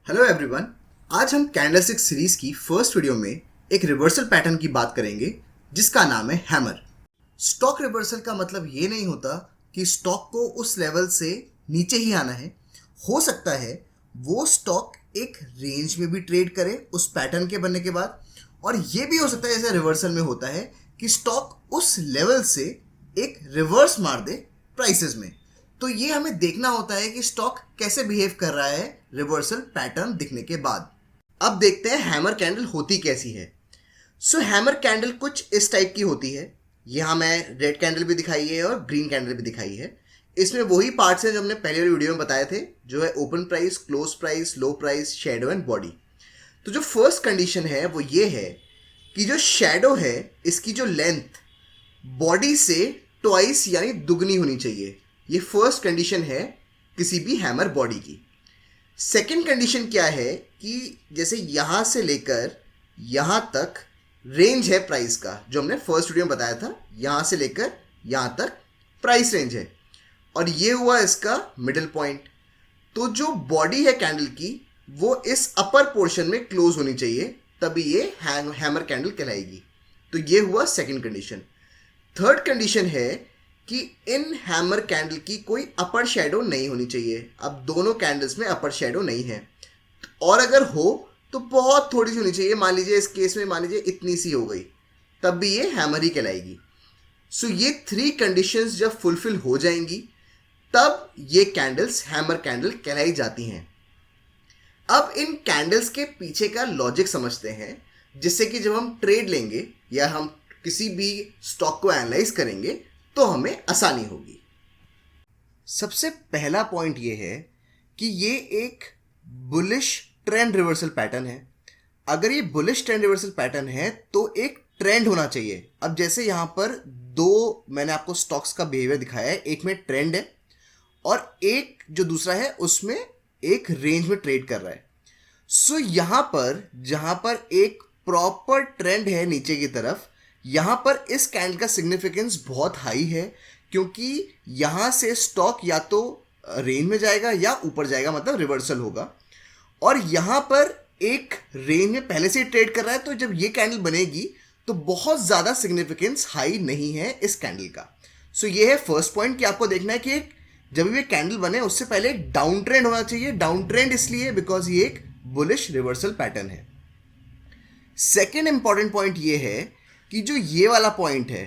Hello everyone. आज हम candlestick series की फर्स्ट वीडियो में एक रिवर्सल पैटर्न की बात करेंगे जिसका नाम है हैमर। स्टॉक रिवर्सल का मतलब ये नहीं होता कि स्टॉक को उस लेवल से नीचे ही आना है। हो सकता है वो स्टॉक एक रेंज में भी ट्रेड करे उस पैटर्न के बनने के बाद, और ये भी हो सकता है जैसे रिवर्सल में होता है कि स्टॉक उस लेवल से एक रिवर्स मार दे प्राइसेस में। तो ये हमें देखना होता है कि स्टॉक कैसे बिहेव कर रहा है रिवर्सल पैटर्न दिखने के बाद। अब देखते हैं हैमर कैंडल होती कैसी है। हैमर कैंडल कुछ इस टाइप की होती है। यहाँ मैं रेड कैंडल भी दिखाई है और ग्रीन कैंडल भी दिखाई है। इसमें वही पार्ट्स हैं जो हमने पहले वाली वीडियो में बताए थे, जो है open price, close price, low price, shadow and body. तो जो फर्स्ट कंडीशन है वो ये है कि जो शेडो है इसकी जो लेंथ बॉडी से ट्वाइस यानी दुगनी होनी चाहिए। ये फर्स्ट कंडीशन है किसी भी हैमर बॉडी की। सेकंड कंडीशन क्या है कि जैसे यहाँ से लेकर यहाँ तक रेंज है प्राइस का, जो हमने फर्स्ट वीडियो में बताया था, यहाँ से लेकर यहाँ तक प्राइस रेंज है और ये हुआ इसका मिडिल पॉइंट। तो जो बॉडी है कैंडल की वो इस अपर पोर्शन में क्लोज होनी चाहिए, तभी ये हैमर कैंडल कहलाएगी। तो ये हुआ सेकंड कंडीशन। थर्ड कंडीशन है कि इन हैमर कैंडल की कोई अपर शेडो नहीं होनी चाहिए। अब दोनों कैंडल्स में अपर शेडो नहीं है, और अगर हो तो बहुत थोड़ी सी होनी चाहिए। मान लीजिए इस केस में मान लीजिए इतनी सी हो गई, तब भी ये हैमर ही कहलाएगी। ये थ्री कंडीशंस जब फुलफिल हो जाएंगी तब ये कैंडल्स हैमर कैंडल कहलाई जाती हैं। अब इन कैंडल्स के पीछे का लॉजिक समझते हैं, जिससे कि जब हम ट्रेड लेंगे या हम किसी भी स्टॉक को एनालाइज करेंगे तो हमें आसानी होगी। सबसे पहला पॉइंट ये है कि ये एक बुलिश ट्रेंड रिवर्सल पैटर्न है। अगर ये बुलिश ट्रेंड रिवर्सल पैटर्न है तो एक ट्रेंड होना चाहिए। अब जैसे यहाँ पर दो मैंने आपको स्टॉक्स का बिहेवियर दिखाया है, एक में ट्रेंड है और एक जो दूसरा है उसमें एक रेंज में ट्रेड कर रहा है। यहाँ पर जहाँ पर एक प्रॉपर ट्रेंड है नीचे की तरफ, यहाँ पर इस कैंडल का सिग्निफिकेंस बहुत हाई है, क्योंकि यहाँ से स्टॉक या तो रेंज में जाएगा या ऊपर जाएगा, मतलब रिवर्सल होगा। और यहाँ पर एक रेंज में पहले से ट्रेड कर रहा है, तो जब ये कैंडल बनेगी तो बहुत ज़्यादा सिग्निफिकेंस हाई नहीं है इस कैंडल का। ये है फर्स्ट पॉइंट कि आपको देखना है कि जब भी कैंडल बने उससे पहले एक डाउन ट्रेंड होना चाहिए। डाउन ट्रेंड इसलिए बिकॉज ये एक बुलिश रिवर्सल पैटर्न है। सेकेंड इंपॉर्टेंट पॉइंट ये है कि जो ये वाला पॉइंट है,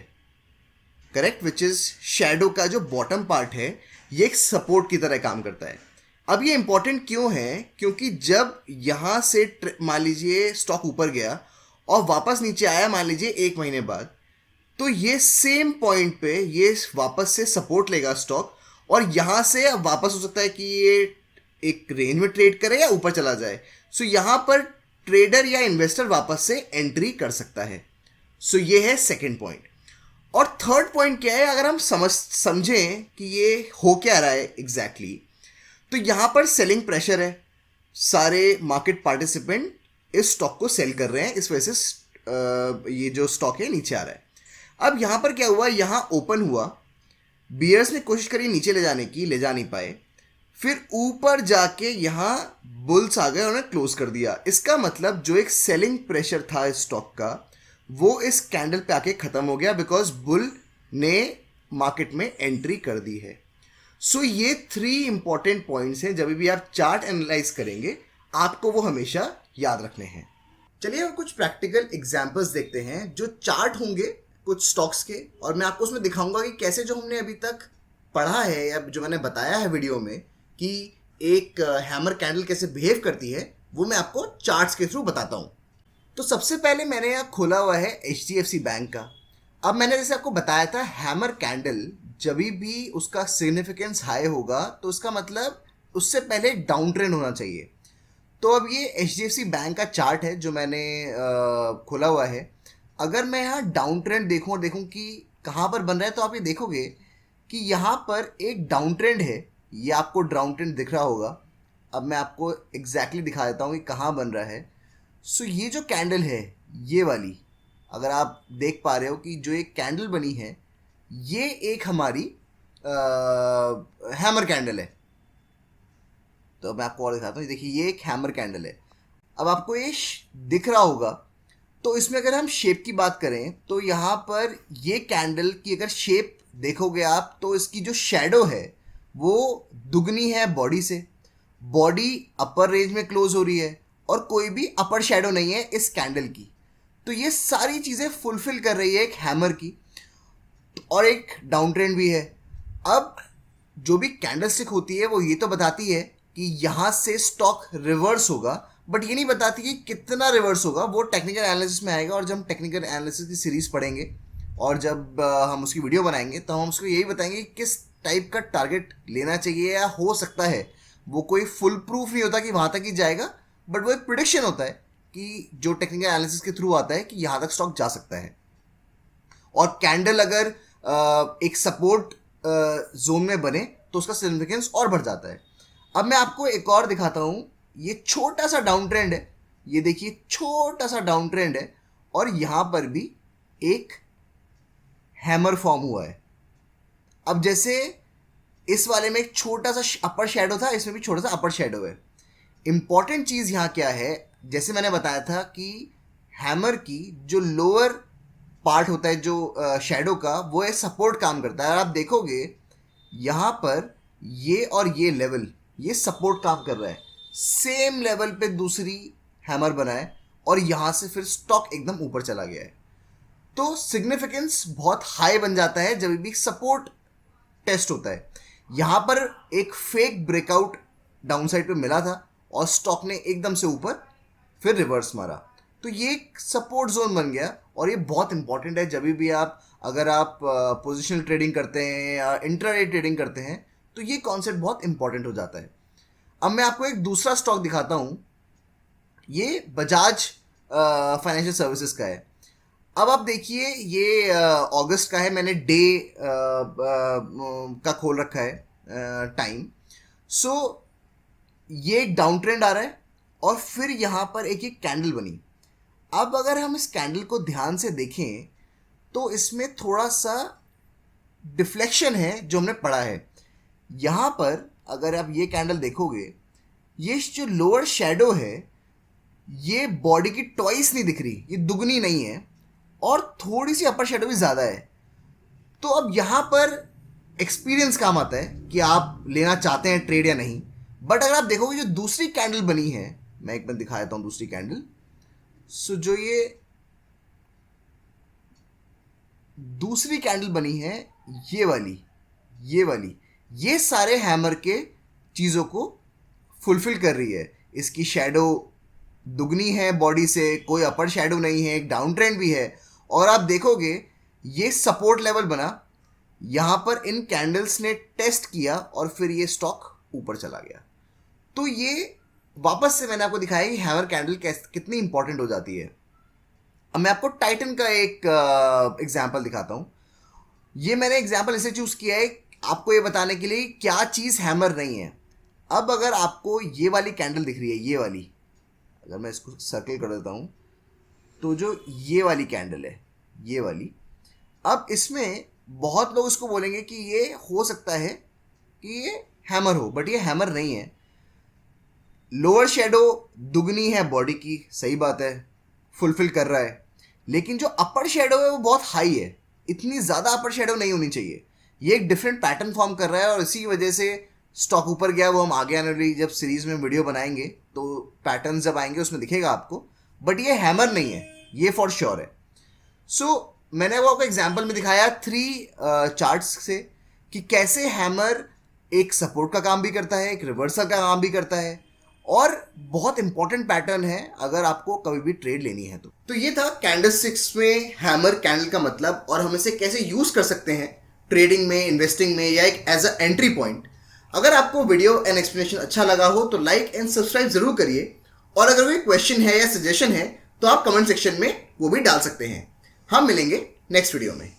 करेक्ट, विच इज शैडो का जो बॉटम पार्ट है, ये एक सपोर्ट की तरह काम करता है। अब ये इंपॉर्टेंट क्यों है? क्योंकि जब यहाँ से मान लीजिए स्टॉक ऊपर गया और वापस नीचे आया मान लीजिए एक महीने बाद, तो ये सेम पॉइंट पे ये वापस से सपोर्ट लेगा स्टॉक, और यहाँ से अब वापस हो सकता है कि ये एक रेंज में ट्रेड करे या ऊपर चला जाए। यहाँ पर ट्रेडर या इन्वेस्टर वापस से एंट्री कर सकता है। ये है सेकेंड पॉइंट। और थर्ड पॉइंट क्या है, अगर हम समझें कि ये हो क्या रहा है एग्जैक्टली, तो यहाँ पर सेलिंग प्रेशर है। सारे मार्केट पार्टिसिपेंट इस स्टॉक को सेल कर रहे हैं, इस वजह से ये जो स्टॉक है नीचे आ रहा है। अब यहाँ पर क्या हुआ, यहाँ ओपन हुआ, बियर्स ने कोशिश करी नीचे ले जाने की, ले जा नहीं पाए, फिर ऊपर जाके यहाँ बुल्स आ गए और उन्होंने क्लोज कर दिया। इसका मतलब जो एक सेलिंग प्रेशर था इस स्टॉक का वो इस कैंडल पे आके खत्म हो गया, बिकॉज बुल ने मार्केट में एंट्री कर दी है। ये थ्री इंपॉर्टेंट पॉइंट्स हैं, जब भी आप चार्ट एनालाइज करेंगे आपको वो हमेशा याद रखने हैं। चलिए हम कुछ प्रैक्टिकल एग्जांपल्स देखते हैं जो चार्ट होंगे कुछ स्टॉक्स के, और मैं आपको उसमें दिखाऊंगा कि कैसे जो हमने अभी तक पढ़ा है या जो मैंने बताया है वीडियो में कि एक हैमर कैंडल कैसे बिहेव करती है, वो मैं आपको चार्ट्स के थ्रू बताता हूँ। तो सबसे पहले मैंने यहाँ खोला हुआ है HDFC बैंक का। अब मैंने जैसे आपको बताया था, हैमर कैंडल जब भी उसका सिग्निफिकेंस हाई होगा तो उसका मतलब उससे पहले डाउन ट्रेंड होना चाहिए। तो अब ये HDFC बैंक का चार्ट है जो मैंने खोला हुआ है। अगर मैं यहाँ डाउन ट्रेंड देखूँ और देखूँ कि कहाँ पर बन रहा है, तो आप ये देखोगे कि यहाँ पर एक डाउन ट्रेंड है। ये आपको डाउन ट्रेंड दिख रहा होगा। अब मैं आपको एग्जैक्टली दिखा देता हूँ कि कहाँ बन रहा है। ये जो कैंडल है ये वाली, अगर आप देख पा रहे हो कि जो एक कैंडल बनी है ये एक हमारी हैमर कैंडल है। तो मैं आपको और दिखाता हूँ। देखिए ये एक हैमर कैंडल है। अब आपको ये दिख रहा होगा, तो इसमें अगर हम शेप की बात करें तो यहाँ पर ये कैंडल की अगर शेप देखोगे आप, तो इसकी जो शेडो है वो दुगनी है बॉडी से। बॉडी अपर रेंज में क्लोज हो रही है और कोई भी अपर शेडो नहीं है इस कैंडल की। तो ये सारी चीज़ें फुलफिल कर रही है एक हैमर की, और एक डाउन ट्रेंड भी है। अब जो भी कैंडलस्टिक होती है वो ये तो बताती है कि यहाँ से स्टॉक रिवर्स होगा, बट ये नहीं बताती कि कितना रिवर्स होगा। वो टेक्निकल एनालिसिस में आएगा, और जब हम टेक्निकल एनालिसिस की सीरीज़ पढ़ेंगे और जब हम उसकी वीडियो बनाएंगे तो हम उसको यही बताएंगे कि किस टाइप का टारगेट लेना चाहिए। या हो सकता है वो कोई फुल प्रूफ नहीं होता कि वहाँ तक ही जाएगा, बट वो एक प्रिडिक्शन होता है कि जो टेक्निकल एनालिसिस के थ्रू आता है कि यहाँ तक स्टॉक जा सकता है। और कैंडल अगर एक सपोर्ट जोन में बने तो उसका सिग्निफिकेंस और बढ़ जाता है। अब मैं आपको एक और दिखाता हूँ। ये छोटा सा डाउन ट्रेंड है, ये देखिए छोटा सा डाउन ट्रेंड है, और यहाँ पर भी एक हैमर फॉर्म हुआ है। अब जैसे इस वाले में एक छोटा सा अपर शेडो था, इसमें भी छोटा सा अपर शेडो है। इंपॉर्टेंट चीज़ यहाँ क्या है, जैसे मैंने बताया था कि हैमर की जो लोअर पार्ट होता है जो शेडो का, वो एक सपोर्ट काम करता है। और आप देखोगे यहाँ पर ये और ये लेवल, ये सपोर्ट काम कर रहा है। सेम लेवल पे दूसरी हैमर बना है और यहाँ से फिर स्टॉक एकदम ऊपर चला गया है। तो सिग्निफिकेंस बहुत हाई बन जाता है जब भी सपोर्ट टेस्ट होता है। यहाँ पर एक फेक ब्रेकआउट डाउन साइड पे मिला था और स्टॉक ने एकदम से ऊपर फिर रिवर्स मारा, तो ये एक सपोर्ट जोन बन गया। और ये बहुत इंपॉर्टेंट है जब भी आप, अगर आप पोजिशनल ट्रेडिंग करते हैं या इंट्राडे ट्रेडिंग करते हैं, तो ये कॉन्सेप्ट बहुत इंपॉर्टेंट हो जाता है। अब मैं आपको एक दूसरा स्टॉक दिखाता हूँ। ये बजाज फाइनेंशियल सर्विसेज का है। अब आप देखिए ये अगस्त का है, मैंने डे का खोल रखा है टाइम। सो ये एक डाउन ट्रेंड आ रहा है और फिर यहाँ पर एक कैंडल बनी। अब अगर हम इस कैंडल को ध्यान से देखें तो इसमें थोड़ा सा डिफ्लेक्शन है जो हमने पढ़ा है। यहाँ पर अगर आप ये कैंडल देखोगे, ये जो लोअर शेडो है ये बॉडी की ट्वाइस नहीं दिख रही, ये दुगनी नहीं है, और थोड़ी सी अपर शेडो भी ज़्यादा है। तो अब यहाँ पर एक्सपीरियंस काम आता है कि आप लेना चाहते हैं ट्रेड या नहीं। बट अगर आप देखोगे जो दूसरी कैंडल बनी है, मैं एक बार दिखा देता हूँ दूसरी कैंडल। सो जो ये दूसरी कैंडल बनी है, ये वाली, ये सारे हैमर के चीज़ों को फुलफिल कर रही है। इसकी शेडो दुगनी है बॉडी से, कोई अपर शेडो नहीं है, एक डाउन ट्रेंड भी है। और आप देखोगे ये सपोर्ट लेवल बना, यहाँ पर इन कैंडल्स ने टेस्ट किया और फिर ये स्टॉक ऊपर चला गया। तो ये वापस से मैंने आपको दिखाया कि हैमर कैंडल कितनी इंपॉर्टेंट हो जाती है। अब मैं आपको टाइटन का एक एग्जाम्पल दिखाता हूँ। ये मैंने एग्जाम्पल इसे चूज़ किया है आपको ये बताने के लिए क्या चीज़ हैमर नहीं है। अब अगर आपको ये वाली कैंडल दिख रही है, ये वाली, अगर मैं इसको सर्कल कर देता हूँ, तो जो ये वाली कैंडल है, ये वाली, अब इसमें बहुत लोग इसको बोलेंगे कि ये हो सकता है कि ये हैमर हो, बट ये हैमर नहीं है। लोअर शेडो दुगनी है बॉडी की, सही बात है, फुलफिल कर रहा है, लेकिन जो अपर शेडो है वो बहुत हाई है। इतनी ज़्यादा अपर शेडो नहीं होनी चाहिए। ये एक डिफरेंट पैटर्न फॉर्म कर रहा है और इसी वजह से स्टॉक ऊपर गया। वो हम आगे आने वाली जब सीरीज में वीडियो बनाएंगे तो पैटर्न जब आएंगे उसमें दिखेगा आपको, बट ये हैमर नहीं है, ये फॉर श्योर है। सो मैंने वो आपको एग्जाम्पल में दिखाया 3 चार्ट्स से कि कैसे हैमर एक सपोर्ट का काम भी करता है, एक रिवर्सल का काम भी करता है, और बहुत इंपॉर्टेंट पैटर्न है अगर आपको कभी भी ट्रेड लेनी है तो ये था कैंडलस्टिक्स में हैमर कैंडल का मतलब, और हम इसे कैसे यूज कर सकते हैं ट्रेडिंग में, इन्वेस्टिंग में, या एक एज अ एंट्री पॉइंट। अगर आपको वीडियो एंड एक्सप्लेनेशन अच्छा लगा हो तो लाइक एंड सब्सक्राइब जरूर करिए, और अगर कोई क्वेश्चन है या सजेशन है तो आप कमेंट सेक्शन में वो भी डाल सकते हैं। हम मिलेंगे नेक्स्ट वीडियो में।